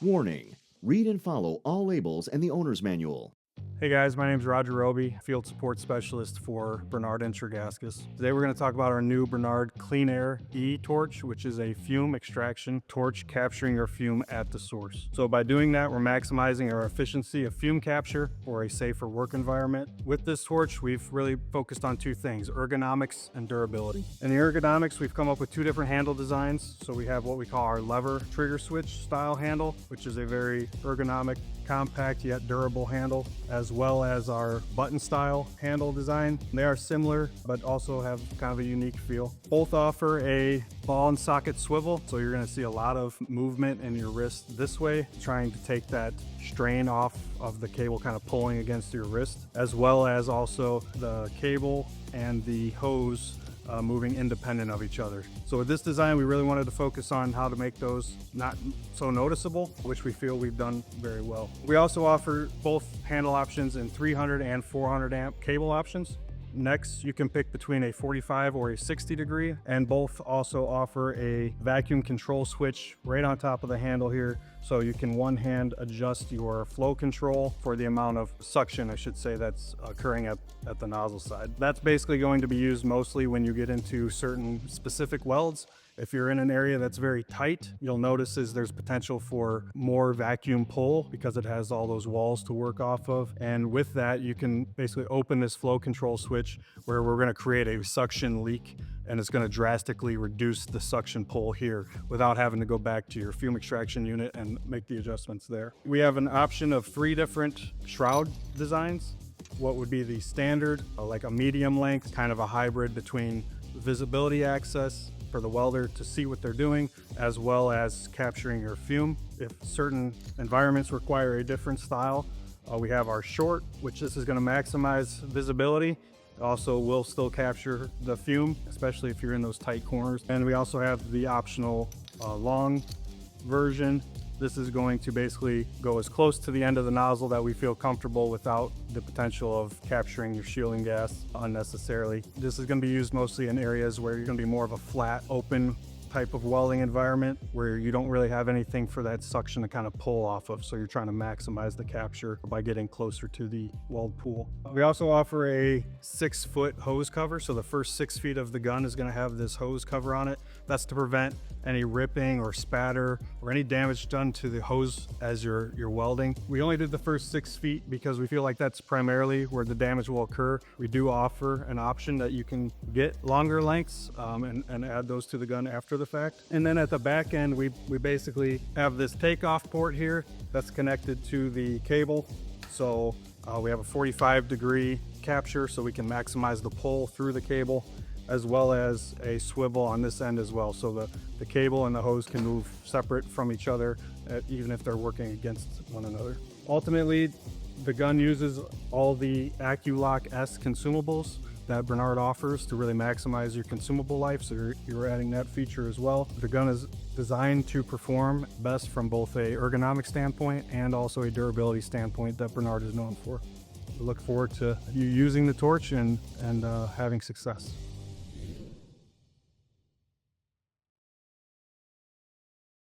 Warning: read and follow all labels and the owner's manual. Hey guys, my name is Roger Roby, Field Support Specialist for Bernard Intragaskis. Today we're going to talk about our new Bernard Clean Air E torch, which is a fume extraction torch capturing your fume at the source. So by doing that, we're maximizing our efficiency of fume capture for a safer work environment. With this torch, we've really focused on two things: ergonomics and durability. In the ergonomics, we've come up with two different handle designs. So we have what we call our lever trigger switch style handle, which is a very ergonomic, compact yet durable handle, as well as our button style handle design. They are similar, but also have kind of a unique feel. Both offer a ball and socket swivel, so you're going to see a lot of movement in your wrist this way, trying to take that strain off of the cable kind of pulling against your wrist, as well as also the cable and the hose moving independent of each other. So with this design, we really wanted to focus on how to make those not so noticeable, which we feel we've done very well. We also offer both handle options in 300 and 400 amp cable options. Next, you can pick between a 45 or a 60 degree, and both also offer a vacuum control switch right on top of the handle here. So you can one hand adjust your flow control for the amount of suction, I should say, that's occurring at the nozzle side. That's basically going to be used mostly when you get into certain specific welds. If you're in an area that's very tight, you'll notice there's potential for more vacuum pull because it has all those walls to work off of. And with that, you can basically open this flow control switch where we're going to create a suction leak, and it's going to drastically reduce the suction pull here without having to go back to your fume extraction unit and make the adjustments there. We have an option of 3 different shroud designs. What would be the standard, like a medium length, kind of a hybrid between visibility access for the welder to see what they're doing, as well as capturing your fume. If certain environments require a different style, we have our short, which this is going to maximize visibility. Also will still capture the fume, especially if you're in those tight corners. And we also have the optional long version. This is going to basically go as close to the end of the nozzle that we feel comfortable without the potential of capturing your shielding gas unnecessarily. This is going to be used mostly in areas where you're going to be more of a flat, open type of welding environment where you don't really have anything for that suction to kind of pull off of, so you're trying to maximize the capture by getting closer to the weld pool. We also offer a 6-foot hose cover, so the first 6 feet of the gun is going to have this hose cover on it. That's to prevent any ripping or spatter or any damage done to the hose as you're welding. We only did the first 6 feet because we feel like that's primarily where the damage will occur. We do offer an option that you can get longer lengths and add those to the gun after the fact. And then at the back end, we basically have this takeoff port here that's connected to the cable. So we have a 45 degree capture, so we can maximize the pull through the cable, as well as a swivel on this end as well. So the cable and the hose can move separate from each other, even if they're working against one another. Ultimately, the gun uses all the AccuLock S consumables that Bernard offers to really maximize your consumable life, so you're adding that feature as well. The gun is designed to perform best from both a ergonomic standpoint and also a durability standpoint that Bernard is known for. We look forward to you using the torch and having success.